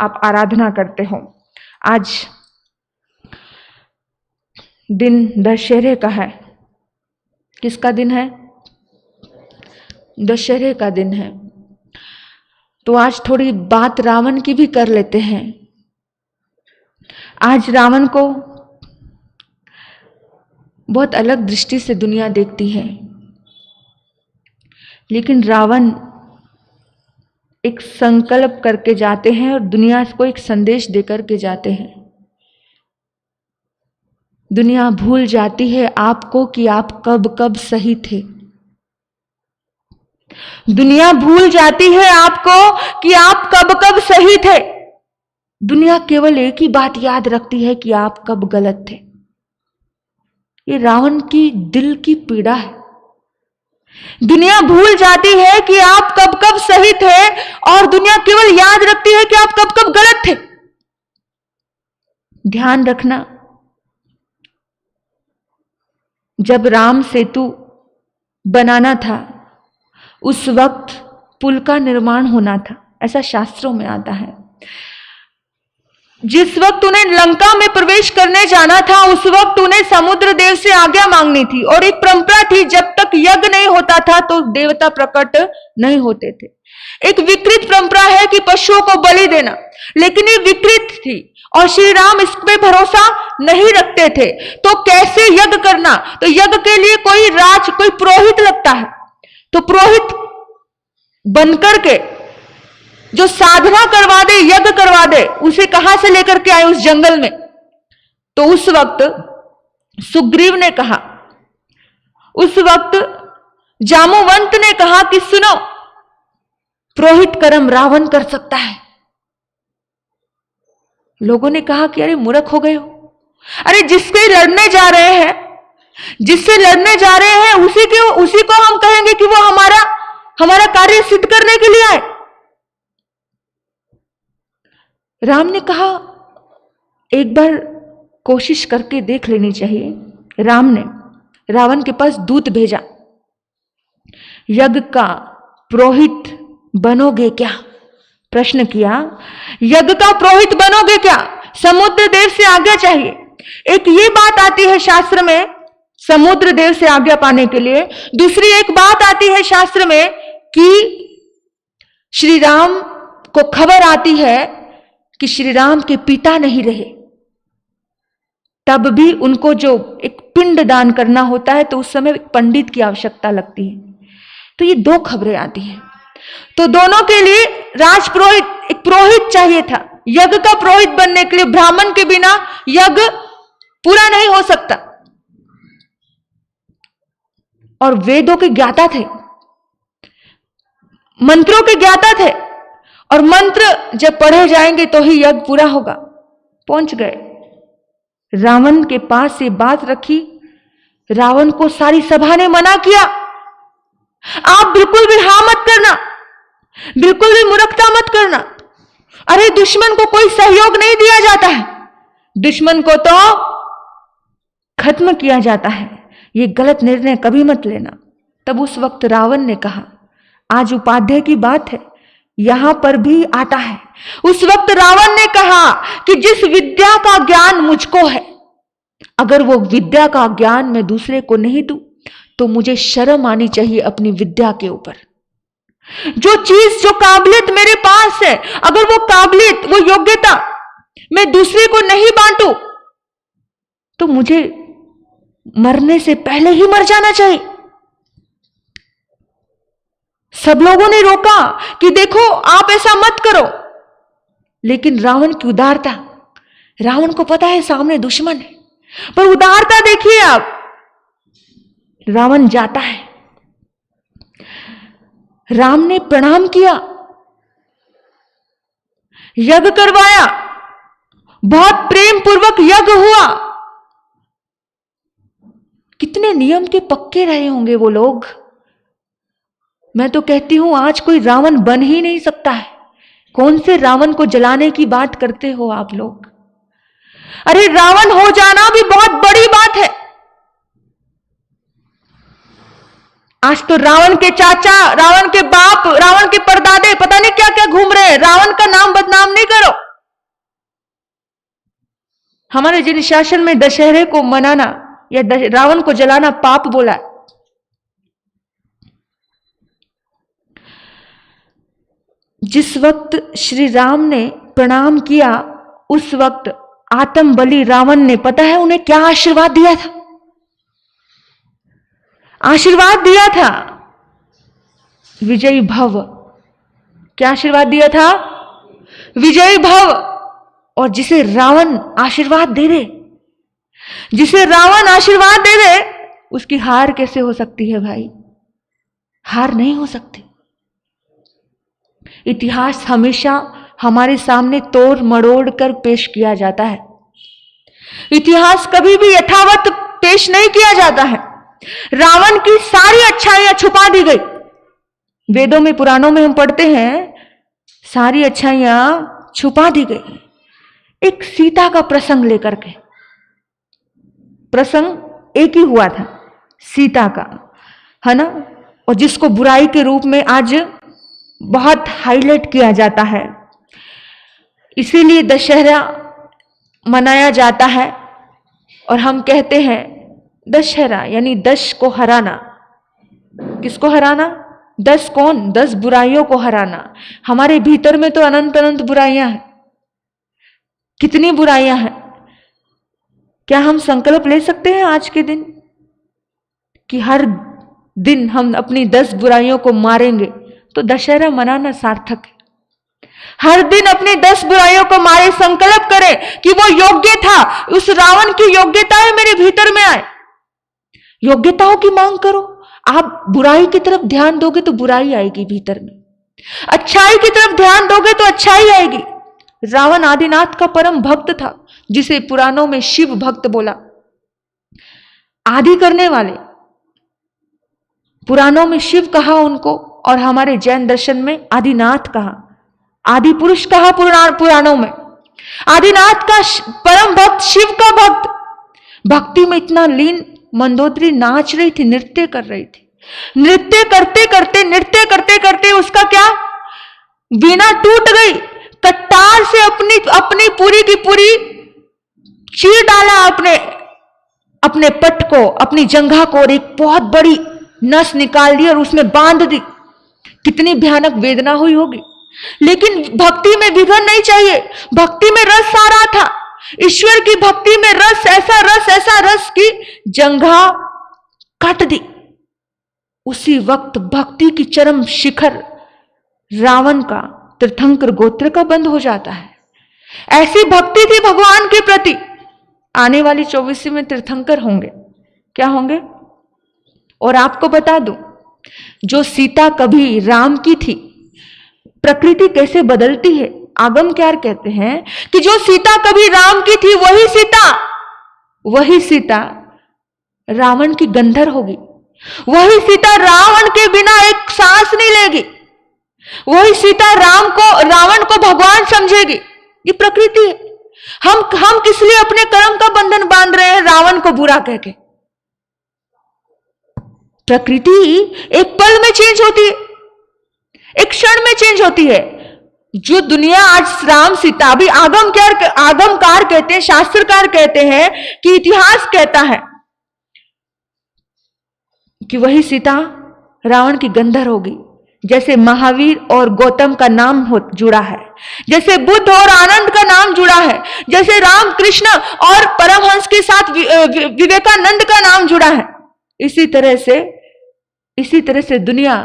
आप आराधना करते हो। आज दिन दशहरे का है। किसका दिन है? दशहरे का दिन है। तो आज थोड़ी बात रावण की भी कर लेते हैं। आज रावण को बहुत अलग दृष्टि से दुनिया देखती है, लेकिन रावण एक संकल्प करके जाते हैं और दुनिया को एक संदेश देकर के जाते हैं। दुनिया भूल जाती है आपको कि आप कब कब सही थे। दुनिया भूल जाती है आपको कि आप कब कब सही थे। दुनिया केवल एक ही बात याद रखती है कि आप कब गलत थे। ये रावण की दिल की पीड़ा है। दुनिया भूल जाती है कि आप कब कब सही थे और दुनिया केवल याद रखती है कि आप कब कब गलत थे। ध्यान रखना, जब राम सेतु बनाना था उस वक्त पुल का निर्माण होना था, ऐसा शास्त्रों में आता है। जिस वक्त उन्हें लंका में प्रवेश करने जाना था उस वक्त उन्हें समुद्र देव से आज्ञा मांगनी थी, और एक परंपरा थी जब तक यज्ञ नहीं होता था तो देवता प्रकट नहीं होते थे। एक विकृत परंपरा है कि पशुओं को बलि देना, लेकिन ये विकृत थी और श्री राम इस पे भरोसा नहीं रखते थे। तो कैसे यज्ञ करना? तो यज्ञ के लिए कोई पुरोहित लगता है। तो पुरोहित बनकर के जो साधना करवा दे, यज्ञ करवा दे, उसे कहां से लेकर के आए? उस जंगल में। तो उस वक्त सुग्रीव ने कहा, उस वक्त जामवंत ने कहा कि सुनो, पुरोहित कर्म रावण कर सकता है। लोगों ने कहा कि अरे मूर्ख हो गए हो, अरे जिससे लड़ने जा रहे हैं उसी को हम कहेंगे कि वो हमारा कार्य सिद्ध करने के लिए आए। राम ने कहा एक बार कोशिश करके देख लेनी चाहिए। राम ने रावण के पास दूत भेजा, यज्ञ का पुरोहित बनोगे क्या? प्रश्न किया, यज्ञ का पुरोहित बनोगे क्या? समुद्र देव से आज्ञा चाहिए। एक ये बात आती है शास्त्र में समुद्र देव से आज्ञा पाने के लिए। दूसरी एक बात आती है शास्त्र में कि श्री राम को खबर आती है कि श्री राम के पिता नहीं रहे, तब भी उनको जो एक पिंड दान करना होता है तो उस समय एक पंडित की आवश्यकता लगती है। तो ये दो खबरें आती हैं। तो दोनों के लिए राजपुरोहित, एक पुरोहित चाहिए था। यज्ञ का पुरोहित बनने के लिए ब्राह्मण के बिना यज्ञ पूरा नहीं हो सकता। और वेदों के ज्ञाता थे, मंत्रों के ज्ञाता थे, और मंत्र जब पढ़े जाएंगे तो ही यज्ञ पूरा होगा। पहुंच गए, रावण के पास ये बात रखी। रावण को सारी सभा ने मना किया, आप बिल्कुल भी हाँ मत करना, बिल्कुल भी मूर्खता मत करना। अरे दुश्मन को कोई सहयोग नहीं दिया जाता है, दुश्मन को तो खत्म किया जाता है। ये गलत निर्णय कभी मत लेना। तब उस वक्त रावण ने कहा, आज उपाध्याय की बात है, यहां पर भी आता है। उस वक्त रावण ने कहा कि जिस विद्या का ज्ञान मुझको है, अगर वो विद्या का ज्ञान मैं दूसरे को नहीं दूं तो मुझे शर्म आनी चाहिए अपनी विद्या के ऊपर। जो चीज, जो काबिलियत मेरे पास है, अगर वो काबिलियत, वो योग्यता मैं दूसरे को नहीं बांटूं तो मुझे मरने से पहले ही मर जाना चाहिए। सब लोगों ने रोका कि देखो आप ऐसा मत करो, लेकिन रावण की उदारता, रावण को पता है सामने दुश्मन है, पर उदारता देखिए आप। रावण जाता है, राम ने प्रणाम किया, यज्ञ करवाया, बहुत प्रेम पूर्वक यज्ञ हुआ। कितने नियम के पक्के रहे होंगे वो लोग। मैं तो कहती हूं आज कोई रावण बन ही नहीं सकता है। कौन से रावण को जलाने की बात करते हो आप लोग? अरे रावण हो जाना भी बहुत बड़ी बात है। आज तो रावण के चाचा, रावण के बाप, रावण के परदादे पता नहीं क्या क्या घूम रहे हैं। रावण का नाम बदनाम नहीं करो। हमारे जिन शासन में दशहरे को मनाना या रावण को जलाना पाप बोला है। जिस वक्त श्री राम ने प्रणाम किया उस वक्त आत्म बलि रावण ने, पता है उन्हें क्या आशीर्वाद दिया था? आशीर्वाद दिया था विजयी भव। क्या आशीर्वाद दिया था? विजयी भव। और जिसे रावण आशीर्वाद दे दे, जिसे रावण आशीर्वाद दे दे, उसकी हार कैसे हो सकती है भाई? हार नहीं हो सकती। इतिहास हमेशा हमारे सामने तोड़ मरोड़ कर पेश किया जाता है। इतिहास कभी भी यथावत पेश नहीं किया जाता है। रावण की सारी अच्छाइयां छुपा दी गई। वेदों में, पुराणों में हम पढ़ते हैं, सारी अच्छाइयां छुपा दी गई। एक सीता का प्रसंग लेकर के, प्रसंग एक ही हुआ था सीता का, है ना, और जिसको बुराई के रूप में आज बहुत हाईलाइट किया जाता है। इसीलिए दशहरा मनाया जाता है और हम कहते हैं दशहरा यानी दश को हराना। किसको हराना? 10 कौन? 10 बुराइयों को हराना। हमारे भीतर में तो अनंत अनंत बुराइयां हैं। कितनी बुराइयां हैं? क्या हम संकल्प ले सकते हैं आज के दिन कि हर दिन हम अपनी 10 बुराइयों को मारेंगे? तो दशहरा मनाना सार्थक है। हर दिन अपनी 10 बुराइयों को मारे, संकल्प करें कि वो योग्य था, उस रावण की योग्यताएं मेरे भीतर में आए। योग्यताओं की मांग करो। आप बुराई की तरफ ध्यान दोगे तो बुराई आएगी भीतर में, अच्छाई की तरफ ध्यान दोगे तो अच्छाई आएगी। रावण आदिनाथ का परम भक्त था, जिसे पुराणों में शिव भक्त बोला। आदि करने वाले, पुराणों में शिव कहा उनको, और हमारे जैन दर्शन में आदिनाथ कहा, आदि पुरुष कहा पुराणों में। आदिनाथ का परम भक्त, शिव का भक्त, भक्ति में इतना लीन। मंदोदरी नाच रही थी, नृत्य कर रही थी। नृत्य करते करते उसका क्या, वीणा टूट गई। कट्टार से अपनी पूरी की पूरी चीर डाला अपने पट को, अपनी जंघा को, और एक बहुत बड़ी नस निकाल दी और उसमें बांध दी। कितनी भयानक वेदना हुई होगी। लेकिन भक्ति में विघन नहीं चाहिए। भक्ति में रस आ रहा था, ईश्वर की भक्ति में रस, ऐसा रस की जंघा काट दी। उसी वक्त भक्ति की चरम शिखर रावण का, तीर्थंकर गोत्र का बंद हो जाता है। ऐसी भक्ति थी भगवान के प्रति। आने वाली 24वीं में तीर्थंकर होंगे। क्या होंगे? और आपको बता दूं, जो सीता कभी राम की थी, प्रकृति कैसे बदलती है। आगम क्या कहते हैं कि जो सीता कभी राम की थी, वही सीता रावण की गंधर होगी। वही सीता रावण के बिना एक सांस नहीं लेगी। वही सीता रावण को भगवान समझेगी। ये प्रकृति है। हम किस लिए अपने कर्म का बंधन बांध रहे हैं रावण को बुरा कह के? प्रकृति एक पल में चेंज होती है, एक क्षण में चेंज होती है। जो दुनिया आज राम सीता, अभी आगमकार कहते हैं, शास्त्रकार कहते हैं कि इतिहास कहता है कि वही सीता रावण की गंधर होगी। जैसे महावीर और गौतम का नाम जुड़ा है, जैसे बुद्ध और आनंद का नाम जुड़ा है, जैसे राम कृष्ण और परमहंस के साथ विवेकानंद का नाम जुड़ा है, इसी तरह से दुनिया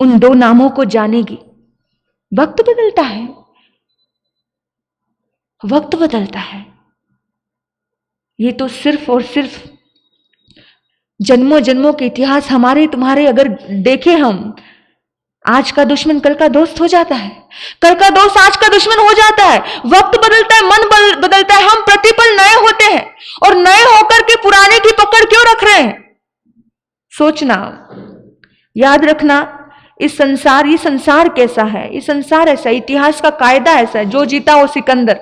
उन 2 नामों को जानेगी। वक्त बदलता है, वक्त बदलता है। ये तो सिर्फ और सिर्फ जन्मों जन्मों के इतिहास हमारे तुम्हारे अगर देखें हम, आज का दुश्मन कल का दोस्त हो जाता है, कल का दोस्त आज का दुश्मन हो जाता है। वक्त बदलता है, मन बदलता है, हम प्रतिपल नए होते हैं और नए होकर के पुराने की पकड़ क्यों रख रहे हैं? सोचना, याद रखना, ये संसार कैसा है, ये संसार ऐसा, इतिहास का कायदा ऐसा है, जो जीता वो सिकंदर।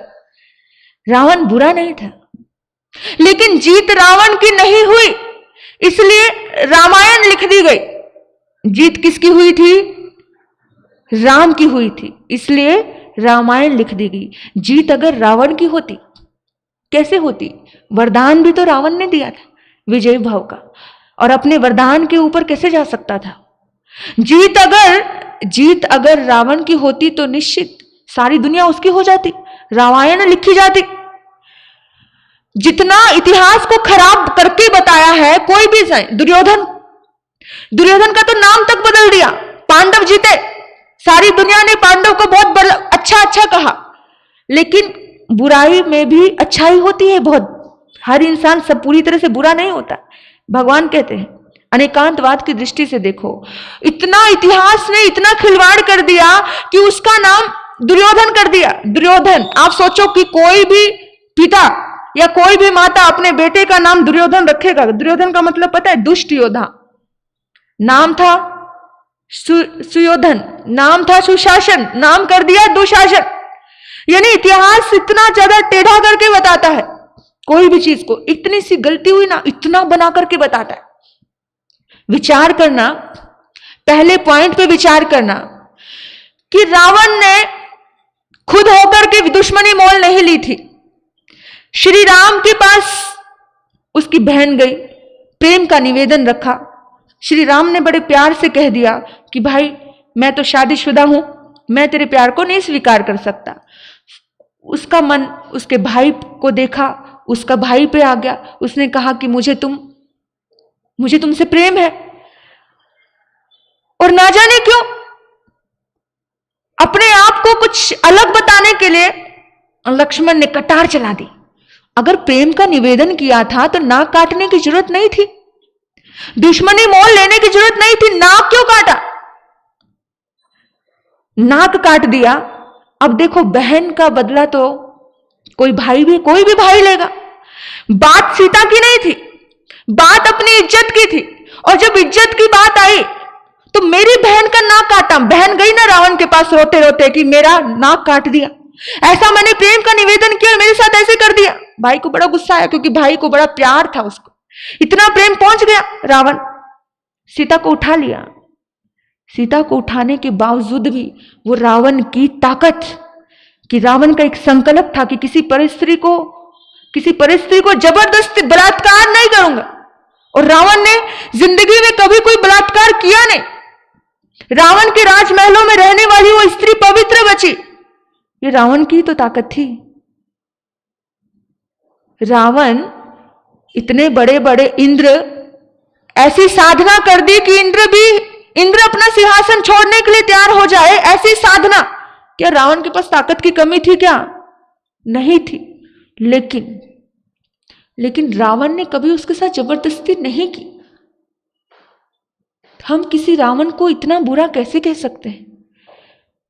रावण बुरा नहीं था, लेकिन जीत रावण की नहीं हुई, इसलिए रामायण लिख दी गई। जीत किसकी हुई थी? राम की हुई थी, इसलिए रामायण लिख दी गई। जीत अगर रावण की होती कैसे होती? वरदान भी तो रावण ने दिया था विजयी भाव का, और अपने वरदान के ऊपर कैसे जा सकता था? जीत अगर रावण की होती तो निश्चित सारी दुनिया उसकी हो जाती, रामायण लिखी जाती। जितना इतिहास को खराब करके बताया है कोई भी सही, दुर्योधन का तो नाम तक बदल दिया। पांडव जीते, सारी दुनिया ने पांडव को बहुत अच्छा कहा, लेकिन बुराई में भी अच्छाई होती है बहुत। हर इंसान सब पूरी तरह से बुरा नहीं होता। भगवान कहते हैं अनेकांतवाद की दृष्टि से देखो, इतना इतिहास ने इतना खिलवाड़ कर दिया कि उसका नाम दुर्योधन कर दिया। दुर्योधन, आप सोचो कि कोई भी पिता या कोई भी माता अपने बेटे का नाम दुर्योधन रखेगा? दुर्योधन का मतलब पता है? दुष्ट योद्धा। नाम था सुयोधन, नाम था सुशासन, नाम कर दिया दुशासन। यानी इतिहास इतना ज्यादा टेढ़ा करके बताता है कोई भी चीज को। इतनी सी गलती हुई ना, इतना बना करके बताता है। विचार करना, पहले पॉइंट पे विचार करना कि रावण ने खुद होकर के दुश्मनी मोल नहीं ली थी। श्री राम के पास उसकी बहन गई, प्रेम का निवेदन रखा। श्री राम ने बड़े प्यार से कह दिया कि भाई मैं तो शादीशुदा हूं, मैं तेरे प्यार को नहीं स्वीकार कर सकता। उसका मन उसके भाई को देखा, उसका भाई पे आ गया। उसने कहा कि मुझे तुमसे प्रेम है। और ना जाने क्यों अपने आप को कुछ अलग बताने के लिए लक्ष्मण ने कटार चला दी। अगर प्रेम का निवेदन किया था तो नाक काटने की जरूरत नहीं थी, दुश्मनी मोल लेने की जरूरत नहीं थी। नाक क्यों काटा? नाक काट दिया। अब देखो, बहन का बदला तो कोई भी भाई लेगा। बात सीता की नहीं थी, बात अपनी इज्जत की थी। और जब इज्जत की बात आई तो मेरी बहन का नाक काटा। बहन गई ना रावण के पास रोते रोते कि मेरा नाक काट दिया, ऐसा मैंने प्रेम का निवेदन किया, मेरे साथ ऐसे कर दिया। भाई को बड़ा गुस्सा आया, क्योंकि भाई को बड़ा प्यार था उसको। इतना प्रेम पहुंच गया। रावण सीता को उठा लिया। सीता को उठाने के बावजूद भी वो रावण की ताकत, कि रावण का एक संकल्प था कि किसी परिस्थिति को जबरदस्ती बलात्कार नहीं करूंगा। और रावण ने जिंदगी में कभी कोई बलात्कार किया नहीं। रावण के राजमहलों में रहने वाली वो स्त्री पवित्र बची। ये रावण की तो ताकत थी। रावण इतने बड़े बड़े इंद्र, ऐसी साधना कर दी कि इंद्र अपना सिंहासन छोड़ने के लिए तैयार हो जाए, ऐसी साधना। क्या रावण के पास ताकत की कमी थी क्या? नहीं थी। लेकिन रावण ने कभी उसके साथ जबरदस्ती नहीं की। हम किसी रावण को इतना बुरा कैसे कह सकते हैं?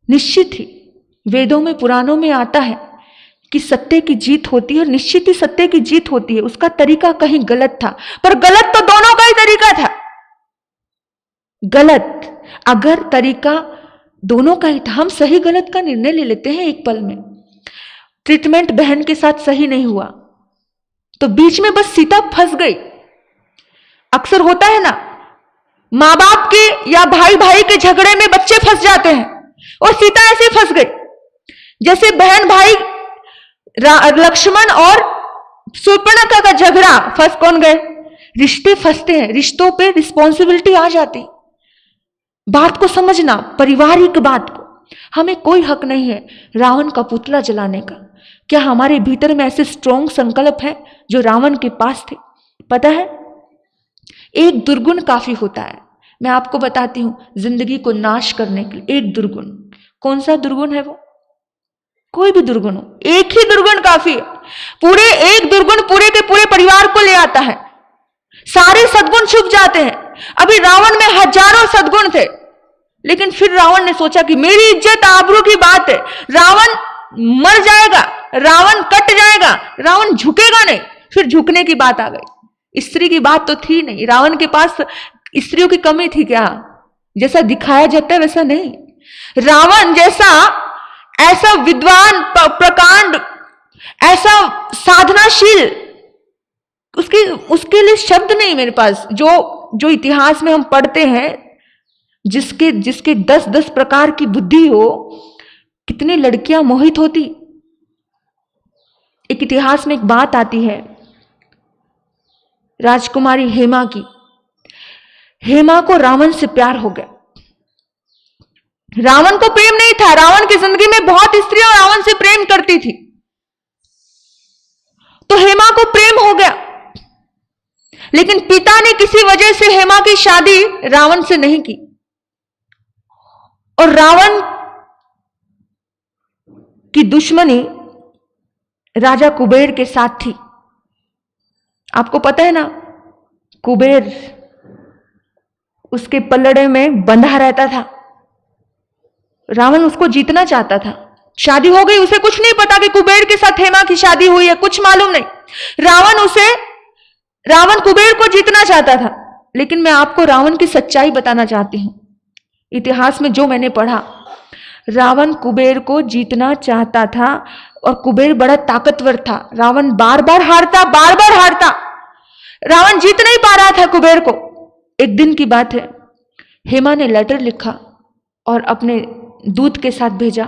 निश्चित ही वेदों में, पुराणों में आता है कि सत्य की जीत होती है, और निश्चित ही सत्य की जीत होती है। उसका तरीका कहीं गलत था, पर गलत तो दोनों का ही तरीका था। गलत अगर तरीका दोनों का ही था, हम सही गलत का निर्णय ले लेते हैं एक पल में। ट्रीटमेंट बहन के साथ सही नहीं हुआ तो बीच में बस सीता फंस गई। अक्सर होता है ना, मां बाप के या भाई भाई के झगड़े में बच्चे फंस जाते हैं, और सीता ऐसे फंस गई। जैसे बहन भाई लक्ष्मण और शूर्पणखा का झगड़ा, फंस कौन गए? रिश्ते फंसते हैं, रिश्तों पे रिस्पॉन्सिबिलिटी आ जाती। बात को समझना, पारिवारिक बात को। हमें कोई हक नहीं है रावण का पुतला जलाने का। क्या हमारे भीतर में ऐसे स्ट्रॉन्ग संकल्प है जो रावण के पास थे? पता है, एक दुर्गुण काफी होता है। मैं आपको बताती हूं, जिंदगी को नाश करने के लिए एक दुर्गुण। कौन सा दुर्गुण है वो? कोई भी दुर्गुण हो, एक ही दुर्गुण काफी है। एक दुर्गुण पूरे के पूरे परिवार को ले आता है, सारे सद्गुण छुप जाते हैं। अभी रावण में हजारों सद्गुण थे, लेकिन फिर रावण ने सोचा कि मेरी इज्जत आबरू की बात है, रावण मर जाएगा, रावण कट जाएगा, रावण झुकेगा नहीं। फिर झुकने की बात आ गई। स्त्री की बात तो थी नहीं, रावण के पास स्त्रियों की कमी थी क्या? जैसा दिखाया जाता है वैसा नहीं। रावण जैसा ऐसा विद्वान, प्रकांड, ऐसा साधनाशील, उसके लिए शब्द नहीं मेरे पास। जो इतिहास में हम पढ़ते हैं, जिसके 10-10 प्रकार की बुद्धि हो, कितनी लड़कियां मोहित होती। एक इतिहास में एक बात आती है राजकुमारी हेमा की। हेमा को रावण से प्यार हो गया। रावण को प्रेम नहीं था। रावण की जिंदगी में बहुत स्त्रियां रावण से प्रेम करती थी, तो हेमा को प्रेम हो गया। लेकिन पिता ने किसी वजह से हेमा की शादी रावण से नहीं की, और रावण की दुश्मनी राजा कुबेर के साथ थी। आपको पता है ना, कुबेर उसके पलड़े में बंधा रहता था। रावण उसको जीतना चाहता था। शादी हो गई, उसे कुछ नहीं पता कि कुबेर के साथ हेमा की शादी हुई है, कुछ मालूम नहीं। रावण कुबेर को जीतना चाहता था। लेकिन मैं आपको रावण की सच्चाई बताना चाहती हूं। इतिहास में जो मैंने पढ़ा, रावण कुबेर को जीतना चाहता था और कुबेर बड़ा ताकतवर था। रावण बार बार हारता। रावण जीत नहीं पा रहा था कुबेर को। एक दिन की बात है, हेमा ने लेटर लिखा और अपने दूत के साथ भेजा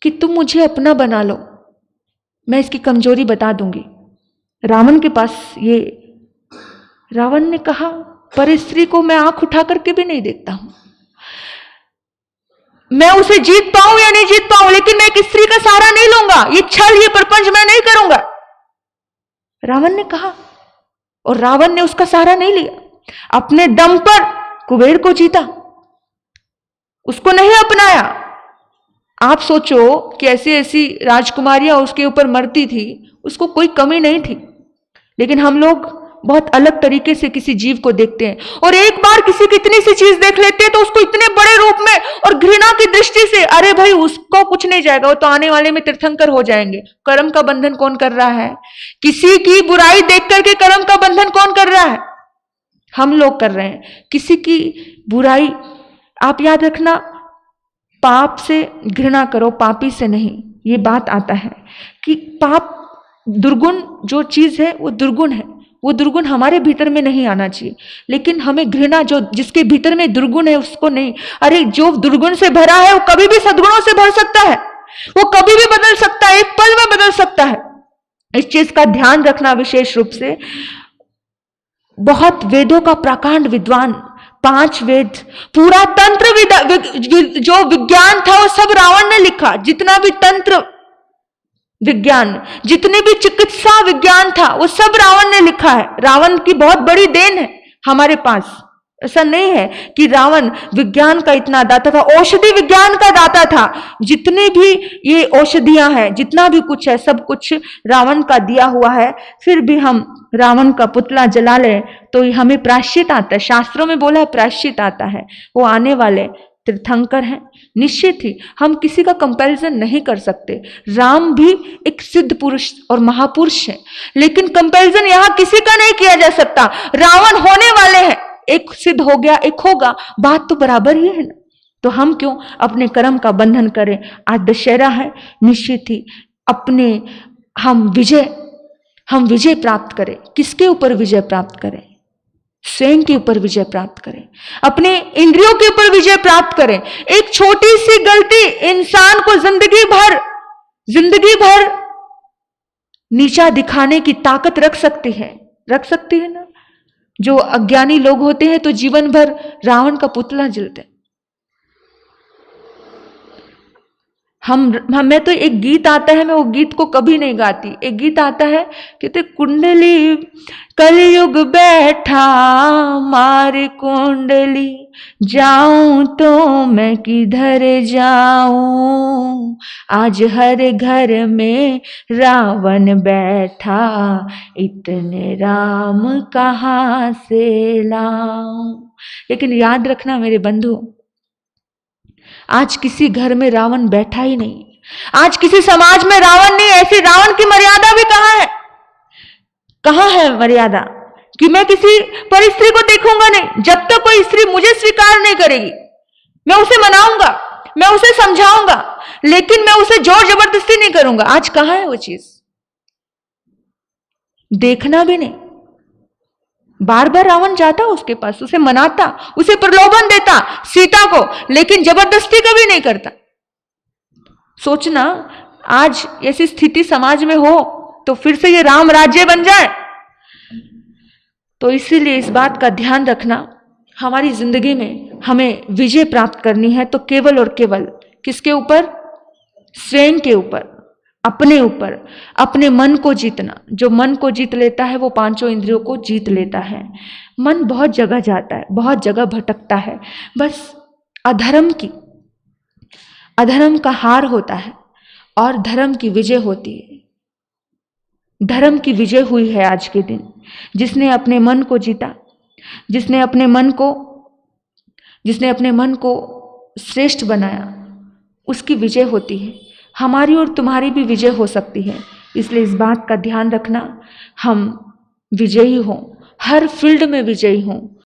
कि तुम मुझे अपना बना लो, मैं इसकी कमजोरी बता दूंगी। रावण के पास ये, रावण ने कहा पर स्त्री को मैं आंख उठा करके भी नहीं देखता हूं, मैं उसे जीत पाऊं या नहीं जीत पाऊं, लेकिन मैं एक स्त्री का सहारा नहीं लूंगा। ये छल, ये प्रपंच मैं नहीं करूंगा, रावण ने कहा। और रावण ने उसका सहारा नहीं लिया, अपने दम पर कुबेर को जीता, उसको नहीं अपनाया। आप सोचो कि ऐसी राजकुमारियां उसके ऊपर मरती थी, उसको कोई कमी नहीं थी। लेकिन हम लोग बहुत अलग तरीके से किसी जीव को देखते हैं, और एक बार किसी की इतनी सी चीज देख लेते हैं तो उसको इतने बड़े रूप में और घृणा की दृष्टि से, अरे भाई उसको कुछ नहीं जाएगा, वो तो आने वाले में तीर्थंकर हो जाएंगे। कर्म का बंधन कौन कर रहा है? किसी की बुराई देख करके कर्म का बंधन कौन कर रहा है? हम लोग कर रहे हैं। किसी की बुराई, आप याद रखना, पाप से घृणा करो, पापी से नहीं। ये बात आता है कि पाप दुर्गुण जो चीज है वो दुर्गुण है, वो दुर्गुण हमारे भीतर में नहीं आना चाहिए। लेकिन हमें घृणा, जो जिसके भीतर में दुर्गुण है उसको नहीं। अरे जो दुर्गुण से भरा है वो कभी भी सद्गुणों से भर सकता है, वो कभी भी बदल सकता है, एक पल में बदल सकता है। इस चीज का ध्यान रखना विशेष रूप से। बहुत वेदों का प्रकांड विद्वान, 5 वेद, पूरा तंत्र जो विज्ञान था वो सब रावण ने लिखा। जितना भी तंत्र विज्ञान, जितने भी चिकित्सा विज्ञान था वो सब रावण ने लिखा है। रावण की बहुत बड़ी देन है हमारे पास। ऐसा नहीं है कि रावण विज्ञान का इतना दाता था, औषधि विज्ञान का दाता था। जितनी भी ये औषधियां हैं, जितना भी कुछ है, सब कुछ रावण का दिया हुआ है। फिर भी हम रावण का पुतला जला ले तो हमें प्रायश्चित आता है। शास्त्रों में बोला है प्रायश्चित आता है। वो आने वाले तीर्थंकर हैं, निश्चित ही हम किसी का कंपैरिजन नहीं कर सकते। राम भी एक सिद्ध पुरुष और महापुरुष है, लेकिन कंपैरिजन यहां किसी का नहीं किया जा सकता। रावण होने वाले हैं, एक सिद्ध हो गया, एक होगा, बात तो बराबर ही है ना। तो हम क्यों अपने कर्म का बंधन करें? आज दशहरा है, निश्चित ही अपने हम विजय प्राप्त करें। किसके ऊपर विजय प्राप्त करें? स्वयं के ऊपर विजय प्राप्त करें, अपने इंद्रियों के ऊपर विजय प्राप्त करें। एक छोटी सी गलती इंसान को जिंदगी भर नीचा दिखाने की ताकत रख सकती है ना। जो अज्ञानी लोग होते हैं तो जीवन भर रावण का पुतला जलते हैं। मैं तो एक गीत आता है, मैं वो गीत को कभी नहीं गाती। एक गीत आता है, कहते कुंडली कलयुग बैठा मारे कुंडली, जाऊं तो मैं किधर जाऊं, आज हर घर में रावण बैठा, इतने राम कहां से लाऊं। लेकिन याद रखना मेरे बंधु, आज किसी घर में रावण बैठा ही नहीं। आज किसी समाज में रावण नहीं। ऐसी रावण की मर्यादा भी कहां है? कहां है मर्यादा कि मैं किसी पर स्त्री को देखूंगा नहीं। जब तक कोई स्त्री मुझे स्वीकार नहीं करेगी, मैं उसे मनाऊंगा, मैं उसे समझाऊंगा, लेकिन मैं उसे जोर जबरदस्ती नहीं करूंगा। आज कहां है वो चीज? देखना भी नहीं। बार बार रावण जाता उसके पास, उसे मनाता, उसे प्रलोभन देता सीता को, लेकिन जबरदस्ती कभी नहीं करता। सोचना, आज ऐसी स्थिति समाज में हो तो फिर से ये राम राज्य बन जाए। तो इसीलिए इस बात का ध्यान रखना, हमारी जिंदगी में हमें विजय प्राप्त करनी है तो केवल और केवल किसके ऊपर? स्वयं के ऊपर, अपने ऊपर, अपने मन को जीतना। जो मन को जीत लेता है वो पांचों इंद्रियों को जीत लेता है। मन बहुत जगह जाता है, बहुत जगह भटकता है, बस अधर्म का हार होता है और धर्म की विजय होती है। धर्म की विजय हुई है आज के दिन। जिसने अपने मन को जीता, जिसने अपने मन को श्रेष्ठ बनाया, उसकी विजय होती है। हमारी और तुम्हारी भी विजय हो सकती है। इसलिए इस बात का ध्यान रखना, हम विजयी हों, हर फील्ड में विजयी हों।